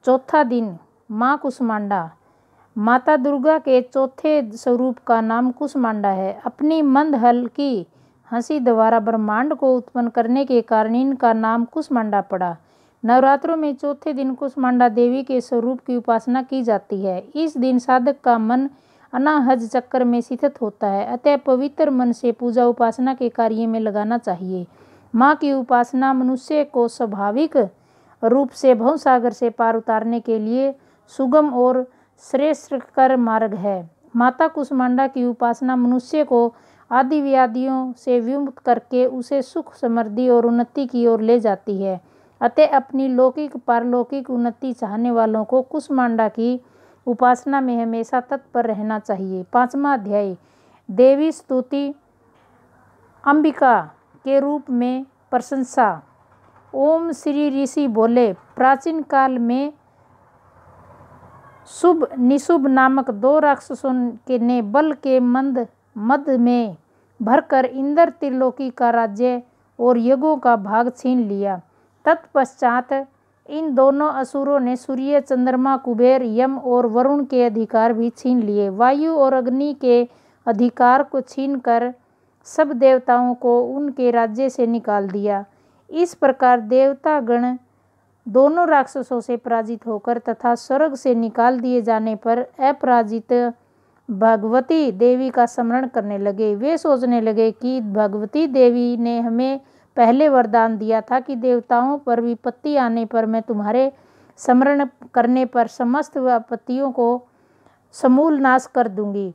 चौथा दिन माँ कुष्मांडा। माता दुर्गा के चौथे स्वरूप का नाम कुष्मांडा है। अपनी मंद हल्की हंसी द्वारा ब्रह्मांड को उत्पन्न करने के कारण इनका नाम कुष्मांडा पड़ा। नवरात्रों में चौथे दिन कुष्मांडा देवी के स्वरूप की उपासना की जाती है। इस दिन साधक का मन अनाहत चक्र में स्थित होता है, अतः पवित्र मन से पूजा उपासना के कार्य में लगाना चाहिए। माँ की उपासना मनुष्य को स्वाभाविक रूप से भवसागर से पार उतारने के लिए सुगम और श्रेष्ठकर मार्ग है। माता कुष्मांडा की उपासना मनुष्य को आदि व्याधियों से विमुक्त करके उसे सुख, समृद्धि और उन्नति की ओर ले जाती है। अतः अपनी लौकिक पारलौकिक उन्नति चाहने वालों को कुष्मांडा की उपासना में हमेशा तत्पर रहना चाहिए। 5वां अध्याय देवी स्तुति अंबिका के रूप में प्रशंसा। ओम श्री ऋषि बोले, प्राचीन काल में शुभ निशुभ नामक 2 राक्षसों ने बल के मद में भरकर इंद्र त्रिलोकी का राज्य और यज्ञों का भाग छीन लिया। तत्पश्चात इन दोनों असुरों ने सूर्य, चंद्रमा, कुबेर, यम और वरुण के अधिकार भी छीन लिए। वायु और अग्नि के अधिकार को छीनकर सब देवताओं को उनके राज्य से निकाल दिया। इस प्रकार देवतागण दोनों राक्षसों से पराजित होकर तथा स्वर्ग से निकाल दिए जाने पर अपराजित भगवती देवी का स्मरण करने लगे। वे सोचने लगे कि भगवती देवी ने हमें पहले वरदान दिया था कि देवताओं पर विपत्ति आने पर मैं तुम्हारे स्मरण करने पर समस्त विपत्तियों को समूल नाश कर दूंगी।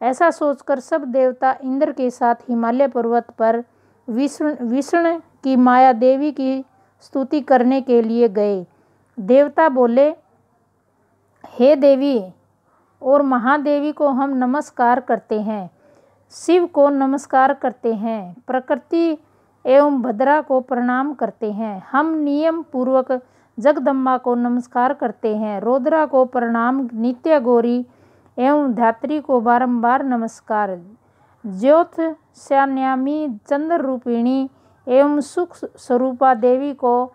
ऐसा सोचकर सब देवता इंद्र के साथ हिमालय पर्वत पर विष्णु की माया देवी की स्तुति करने के लिए गए। देवता बोले, हे देवी और महादेवी को हम नमस्कार करते हैं, शिव को नमस्कार करते हैं, प्रकृति एवं भद्रा को प्रणाम करते हैं। हम नियम पूर्वक जगदम्बा को नमस्कार करते हैं, रौद्रा को प्रणाम, नित्य गौरी एवं धात्री को बारंबार नमस्कार, ज्योत्स्यान्यामी चंद्र रूपिणी एवं सुख स्वरूपा देवी को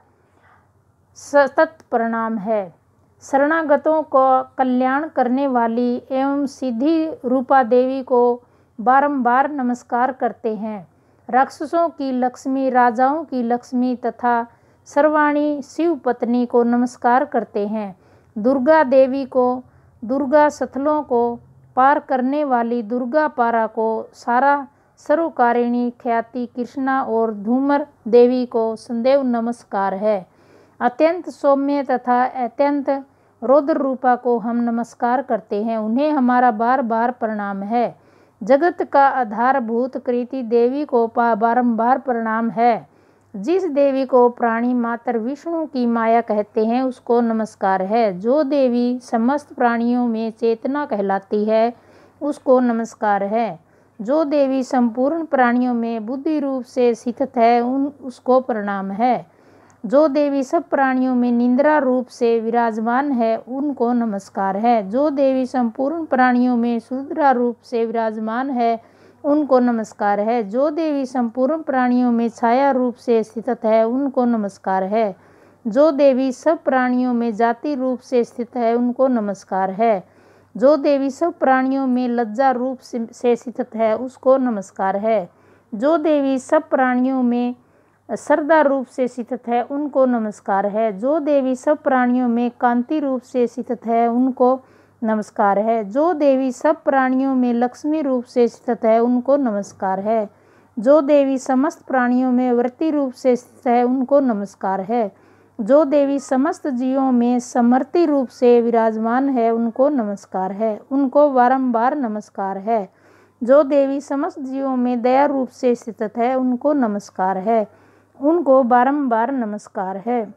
सतत प्रणाम है। शरणागतों को कल्याण करने वाली एवं सिद्धि रूपा देवी को बारंबार नमस्कार करते हैं। राक्षसों की लक्ष्मी, राजाओं की लक्ष्मी तथा सर्वाणी शिव पत्नी को नमस्कार करते हैं। दुर्गा देवी को, दुर्गा सथलों को पार करने वाली दुर्गा पारा को, सारा सर्वकारिणी ख्याति कृष्णा और धूमर देवी को संदेव नमस्कार है। अत्यंत सौम्य तथा अत्यंत रौद्र रूपा को हम नमस्कार करते हैं, उन्हें हमारा बार बार प्रणाम है। जगत का आधारभूत कृति देवी को बारंबार प्रणाम है। जिस देवी को प्राणी मात्र विष्णु की माया कहते हैं उसको नमस्कार है। जो देवी समस्त प्राणियों में चेतना कहलाती है उसको नमस्कार है। जो देवी संपूर्ण प्राणियों में बुद्धि रूप से स्थित है उसको प्रणाम है। जो देवी सब प्राणियों में निंद्रा रूप से विराजमान है उनको नमस्कार है। जो देवी संपूर्ण प्राणियों में शूद्रा रूप से विराजमान है उनको नमस्कार है। जो देवी संपूर्ण प्राणियों में छाया रूप से स्थित है उनको नमस्कार है। जो देवी सब प्राणियों में जाति रूप से स्थित है उनको नमस्कार है। जो देवी सब प्राणियों में लज्जा रूप से स्थित है उसको नमस्कार है। जो देवी सब प्राणियों में श्रद्धा रूप से स्थित है उनको नमस्कार है। जो देवी सब प्राणियों में कांति रूप से स्थित है उनको नमस्कार है। जो देवी सब प्राणियों में लक्ष्मी रूप से स्थित है उनको नमस्कार है। जो देवी समस्त प्राणियों में वृत्ति रूप से स्थित है उनको नमस्कार है। जो देवी समस्त जीवों में समर्ति रूप से विराजमान है उनको नमस्कार है, उनको बारंबार नमस्कार है। जो देवी समस्त जीवों में दया रूप से स्थित है उनको नमस्कार है, उनको बारंबार नमस्कार है।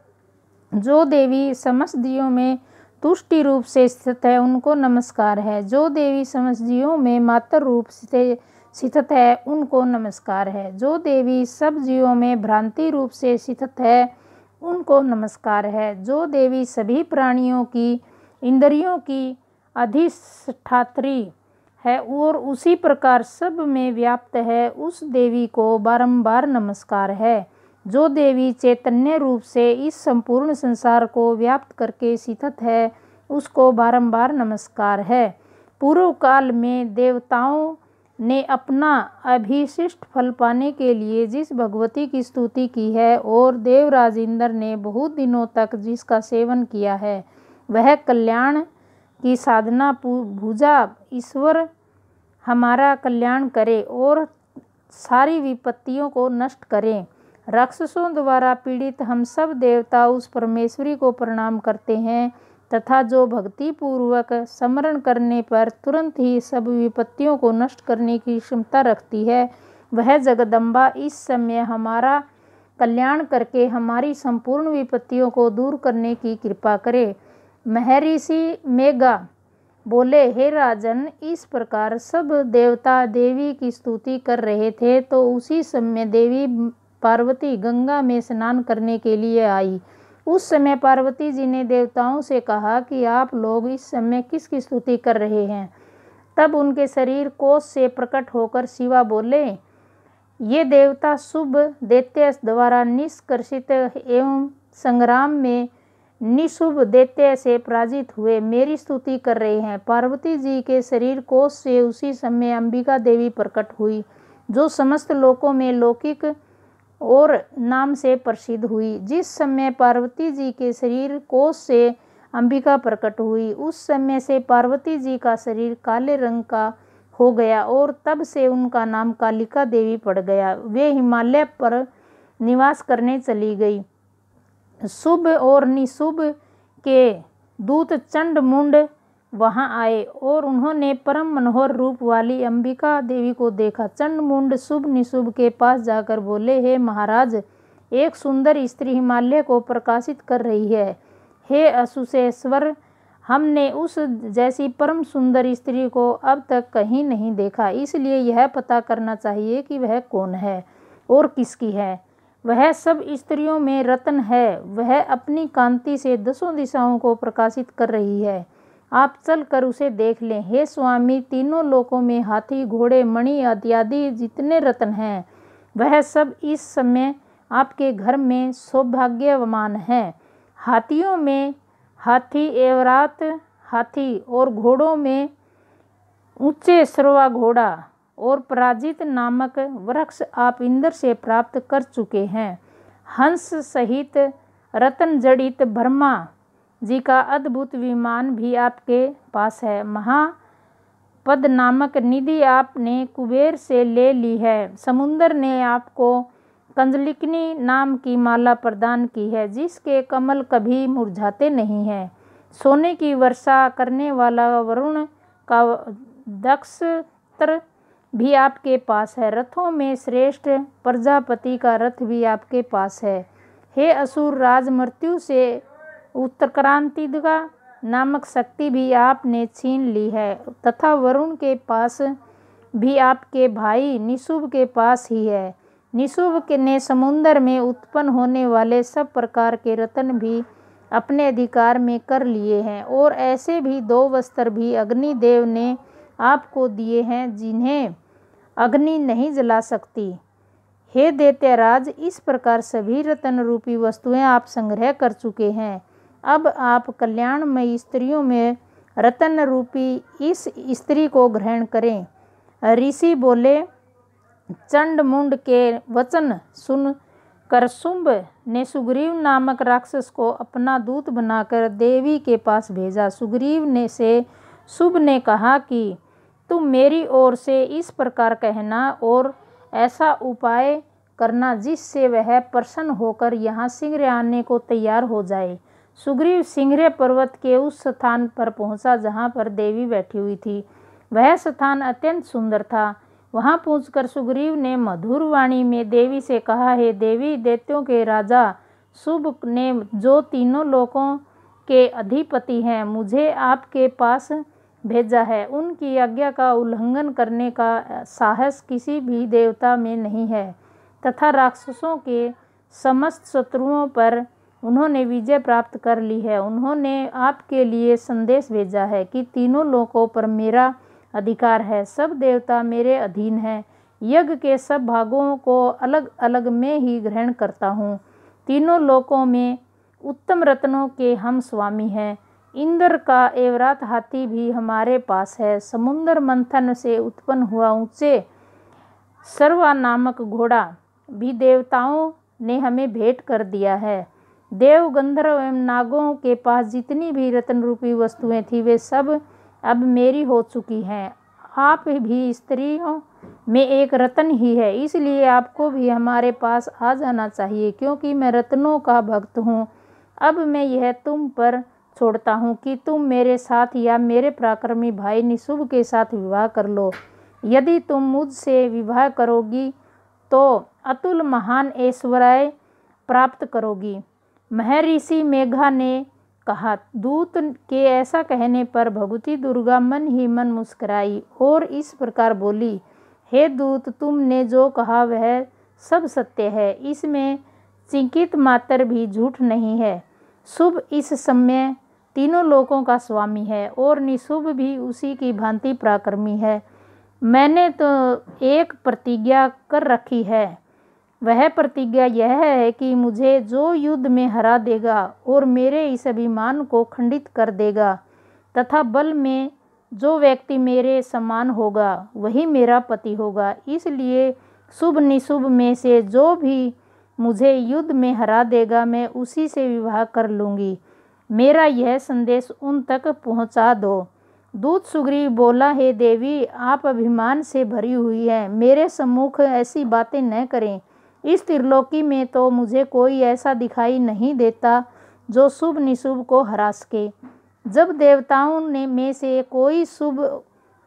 जो देवी समस्त जीवों में तुष्टि रूप से स्थित है उनको नमस्कार है। जो देवी समस्त जीवों में मात्र रूप से स्थित है उनको नमस्कार है। जो देवी सब जीवों में भ्रांति रूप से स्थित है उनको नमस्कार है। जो देवी सभी प्राणियों की इंद्रियों की अधिष्ठात्री है और उसी प्रकार सब में व्याप्त है उस देवी को बारंबार नमस्कार है। जो देवी चैतन्य रूप से इस संपूर्ण संसार को व्याप्त करके स्थित है, उसको बारंबार नमस्कार है। पूर्व काल में देवताओं ने अपना अभिशिष्ट फल पाने के लिए जिस भगवती की स्तुति की है और देवराज इंद्र ने बहुत दिनों तक जिसका सेवन किया है, वह कल्याण की साधना भुजा ईश्वर हमारा कल्याण करे और सारी विपत्तियों को नष्ट करें। राक्षसों द्वारा पीड़ित हम सब देवता उस परमेश्वरी को प्रणाम करते हैं तथा जो भक्ति पूर्वक स्मरण करने पर तुरंत ही सब विपत्तियों को नष्ट करने की क्षमता रखती है, वह जगदम्बा इस समय हमारा कल्याण करके हमारी संपूर्ण विपत्तियों को दूर करने की कृपा करे। महर्षि मेघा बोले, हे राजन, इस प्रकार सब देवता देवी की स्तुति कर रहे थे तो उसी समय देवी पार्वती गंगा में स्नान करने के लिए आई। उस समय पार्वती जी ने देवताओं से कहा कि आप लोग इस समय किसकी स्तुति कर रहे हैं। तब उनके शरीर कोष से प्रकट होकर शिवा बोले, ये देवता शुभ दैत्य द्वारा निष्कर्षित एवं संग्राम में निशुभ दैत्य से पराजित हुए मेरी स्तुति कर रहे हैं। पार्वती जी के शरीर कोष से उसी समय अंबिका देवी प्रकट हुई, जो समस्त लोकों में लौकिक और नाम से प्रसिद्ध हुई। जिस समय पार्वती जी के शरीर कोष से अंबिका प्रकट हुई, उस समय से पार्वती जी का शरीर काले रंग का हो गया और तब से उनका नाम कालिका देवी पड़ गया। वे हिमालय पर निवास करने चली गई। शुभ और निशुभ के दूत चंड मुंड वहां आए और उन्होंने परम मनोहर रूप वाली अंबिका देवी को देखा। चंड मुंड शुभ निशुभ के पास जाकर बोले, हे महाराज, एक सुंदर स्त्री हिमालय को प्रकाशित कर रही है। हे असुसेश्वर, हमने उस जैसी परम सुंदर स्त्री को अब तक कहीं नहीं देखा, इसलिए यह पता करना चाहिए कि वह कौन है और किसकी है। वह सब स्त्रियों में रत्न है, वह अपनी कांति से दसों दिशाओं को प्रकाशित कर रही है। आप चलकर उसे देख लें। हे स्वामी, तीनों लोकों में हाथी, घोड़े, मणि इत्यादि जितने रत्न हैं, वह सब इस समय आपके घर में सौभाग्यवान हैं। हाथियों में हाथी, एवरात हाथी और घोड़ों में ऊंचे सरवा घोड़ा और पराजित नामक वृक्ष आप इंद्र से प्राप्त कर चुके हैं। हंस सहित रतन जड़ित ब्रह्मा जी का अद्भुत विमान भी आपके पास है। महापद नामक निधि आपने कुबेर से ले ली है। समुंदर ने आपको कंजलिकनी नाम की माला प्रदान की है, जिसके कमल कभी मुरझाते नहीं हैं। सोने की वर्षा करने वाला वरुण का दक्षत्र भी आपके पास है। रथों में श्रेष्ठ प्रजापति का रथ भी आपके पास है। हे असुर राज, मृत्यु से उत्क्रांतिका नामक शक्ति भी आपने छीन ली है तथा वरुण के पास भी आपके भाई निशुभ के पास ही है। निशुभ ने समुद्र में उत्पन्न होने वाले सब प्रकार के रत्न भी अपने अधिकार में कर लिए हैं और ऐसे भी 2 वस्त्र भी अग्निदेव ने आपको दिए हैं, जिन्हें अग्नि नहीं जला सकती। हे दैत्यराज, इस प्रकार सभी रत्न रूपी वस्तुएं आप संग्रह कर चुके हैं। अब आप कल्याणमयी स्त्रियों में रत्न रूपी इस स्त्री को ग्रहण करें। ऋषि बोले, चंड मुंड के वचन सुन कर शुंभ ने सुग्रीव नामक राक्षस को अपना दूत बनाकर देवी के पास भेजा। सुग्रीव ने से शुंभ ने कहा कि तुम मेरी ओर से इस प्रकार कहना और ऐसा उपाय करना जिससे वह प्रसन्न होकर यहाँ शीघ्र आने को तैयार हो जाए। सुग्रीव सिंहरे पर्वत के उस स्थान पर पहुँचा जहाँ पर देवी बैठी हुई थी। वह स्थान अत्यंत सुंदर था। वहाँ पहुंचकर सुग्रीव ने मधुर वाणी में देवी से कहा, हे देवी, दैत्यों के राजा शुंभ ने जो तीनों लोकों के अधिपति हैं, मुझे आपके पास भेजा है। उनकी आज्ञा का उल्लंघन करने का साहस किसी भी देवता में नहीं है तथा राक्षसों के समस्त शत्रुओं पर उन्होंने विजय प्राप्त कर ली है। उन्होंने आपके लिए संदेश भेजा है कि तीनों लोकों पर मेरा अधिकार है, सब देवता मेरे अधीन हैं। यज्ञ के सब भागों को अलग अलग मैं ही ग्रहण करता हूँ। तीनों लोकों में उत्तम रत्नों के हम स्वामी हैं। इंद्र का एवरात हाथी भी हमारे पास है। समुद्र मंथन से उत्पन्न हुआ ऊंचे सर्वा नामक घोड़ा भी देवताओं ने हमें भेंट कर दिया है। देव गंधर्व एवं नागों के पास जितनी भी रत्न रूपी वस्तुएं थी वे सब अब मेरी हो चुकी हैं। आप भी स्त्रियों में एक रत्न ही है, इसलिए आपको भी हमारे पास आ जाना चाहिए, क्योंकि मैं रत्नों का भक्त हूँ। अब मैं यह तुम पर छोड़ता हूँ कि तुम मेरे साथ या मेरे पराक्रमी भाई निशुभ के साथ विवाह कर लो। यदि तुम मुझसे विवाह करोगी तो अतुल महान ऐश्वर्य प्राप्त करोगी। महर्षि मेघा ने कहा। दूत के ऐसा कहने पर भगवती दुर्गा मन ही मन मुस्कुराई और इस प्रकार बोली, हे दूत, तुमने जो कहा वह सब सत्य है, इसमें चिंकित मात्र भी झूठ नहीं है। शुभ इस समय तीनों लोकों का स्वामी है और निशुभ भी उसी की भांति पराक्रमी है। मैंने तो एक प्रतिज्ञा कर रखी है। वह प्रतिज्ञा यह है कि मुझे जो युद्ध में हरा देगा और मेरे इस अभिमान को खंडित कर देगा तथा बल में जो व्यक्ति मेरे समान होगा वही मेरा पति होगा। इसलिए शुभ निशुभ में से जो भी मुझे युद्ध में हरा देगा मैं उसी से विवाह कर लूँगी। मेरा यह संदेश उन तक पहुँचा दो। दूत सुग्रीव बोला, हे देवी, आप अभिमान से भरी हुई हैं, मेरे सम्मुख ऐसी बातें न करें। इस त्रिलोकी में तो मुझे कोई ऐसा दिखाई नहीं देता जो शुभ निशुभ को हरा सके। जब देवताओं ने में से कोई शुभ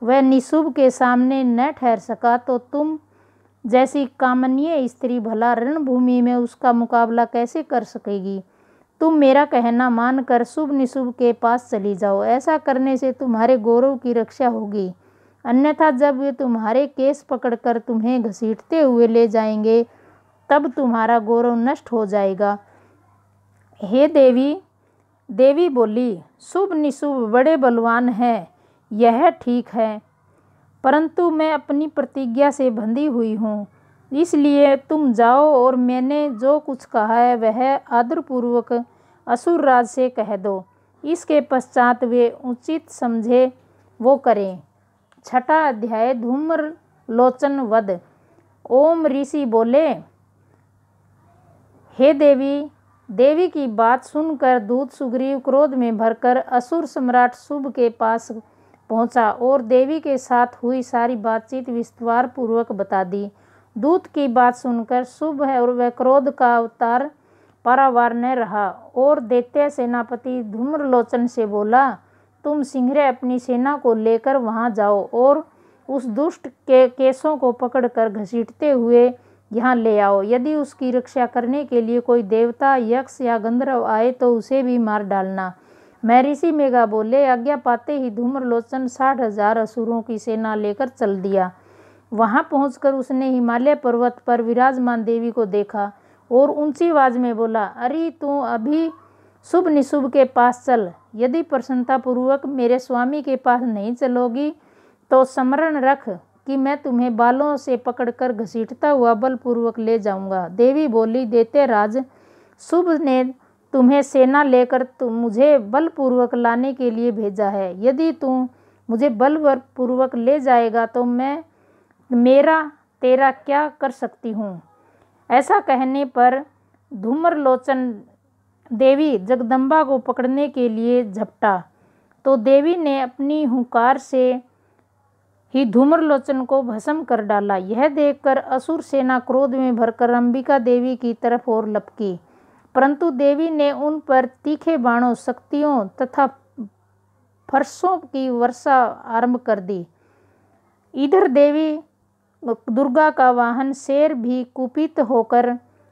व निशुभ के सामने न ठहर सका तो तुम जैसी कामनीय स्त्री भला रणभूमि में उसका मुकाबला कैसे कर सकेगी। तुम मेरा कहना मानकर शुभ निशुभ के पास चली जाओ। ऐसा करने से तुम्हारे गौरव की रक्षा होगी, अन्यथा जब वे तुम्हारे केस पकड़कर तुम्हें घसीटते हुए ले जाएंगे तब तुम्हारा गौरव नष्ट हो जाएगा। हे देवी, देवी बोली, शुभ निशुभ बड़े बलवान हैं, यह ठीक है, परंतु मैं अपनी प्रतिज्ञा से बंधी हुई हूँ, इसलिए तुम जाओ और मैंने जो कुछ कहा है वह आदरपूर्वक असुर राज से कह दो। इसके पश्चात वे उचित समझे वो करें। छठा अध्याय धूम्र लोचन वध। ओम ऋषि बोले, हे देवी, देवी की बात सुनकर दूत सुग्रीव क्रोध में भरकर असुर सम्राट शुभ के पास पहुंचा और देवी के साथ हुई सारी बातचीत विस्तार पूर्वक बता दी। दूत की बात सुनकर शुभ और वह क्रोध का अवतार पारावार न रहा और दैत्य सेनापति धूम्रलोचन से बोला, तुम शीघ्र अपनी सेना को लेकर वहां जाओ और उस दुष्ट के केसों को पकड़कर घसीटते हुए यहाँ ले आओ। यदि उसकी रक्षा करने के लिए कोई देवता, यक्ष या गंधर्व आए तो उसे भी मार डालना। महर्षि मेघा बोले। आज्ञा पाते ही धूम्रलोचन 60,000 असुरों की सेना लेकर चल दिया। वहां पहुंचकर उसने हिमालय पर्वत पर विराजमान देवी को देखा और ऊंची आवाज में बोला, अरे तू अभी शुभ निशुभ के पास चल। यदि प्रसन्नतापूर्वक मेरे स्वामी के पास नहीं चलोगी तो स्मरण रख कि मैं तुम्हें बालों से पकड़कर घसीटता हुआ बलपूर्वक ले जाऊंगा। देवी बोली, दैत्यराज, शुभ ने तुम्हें सेना लेकर मुझे बलपूर्वक लाने के लिए भेजा है। यदि तुम मुझे बलपूर्वक ले जाएगा तो मैं मेरा तेरा क्या कर सकती हूँ। ऐसा कहने पर धूम्रलोचन देवी जगदम्बा को पकड़ने के लिए झपटा तो देवी ने अपनी हुंकार से ही धूम्रलोचन को भस्म कर डाला। यह देखकर असुर सेना क्रोध में भरकर अंबिका देवी की तरफ और लपकी, परंतु देवी ने उन पर तीखे बाणों, शक्तियों तथा फरसों की वर्षा आरंभ कर दी। इधर देवी दुर्गा का वाहन शेर भी कुपित होकर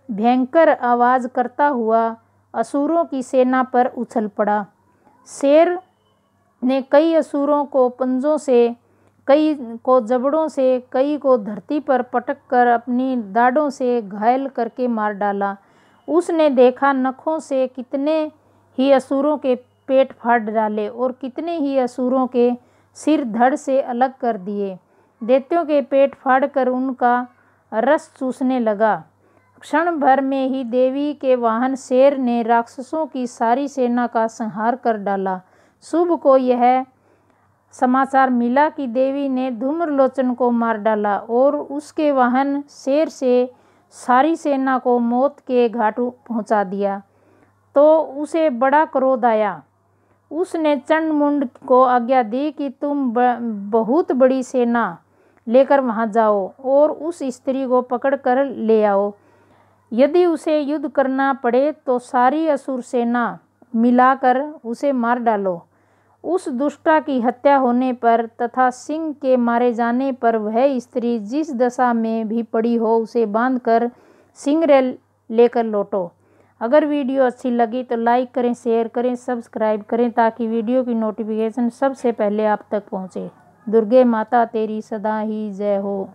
भयंकर आवाज करता हुआ असुरों की सेना पर उछल पड़ा। शेर ने कई असुरों को पंजों से, कई को जबड़ों से, कई को धरती पर पटक कर अपनी दाढ़ों से घायल करके मार डाला। उसने देखा नखों से कितने ही असुरों के पेट फाड़ डाले और कितने ही असुरों के सिर धड़ से अलग कर दिए। दैत्यों के पेट फाड़कर उनका रस चूसने लगा। क्षण भर में ही देवी के वाहन शेर ने राक्षसों की सारी सेना का संहार कर डाला। शुभ को यह समाचार मिला कि देवी ने धूम्रलोचन को मार डाला और उसके वाहन शेर से सारी सेना को मौत के घाट पहुंचा दिया, तो उसे बड़ा क्रोध आया। उसने चंडमुंड को आज्ञा दी कि तुम बहुत बड़ी सेना लेकर वहां जाओ और उस स्त्री को पकड़ कर ले आओ। यदि उसे युद्ध करना पड़े तो सारी असुर सेना मिलाकर उसे मार डालो। उस दुष्टा की हत्या होने पर तथा सिंह के मारे जाने पर वह स्त्री जिस दशा में भी पड़ी हो उसे बांधकर सिंगरेल लेकर लौटो। अगर वीडियो अच्छी लगी तो लाइक करें, शेयर करें, सब्सक्राइब करें ताकि वीडियो की नोटिफिकेशन सबसे पहले आप तक पहुंचे। दुर्गे माता तेरी सदा ही जय हो।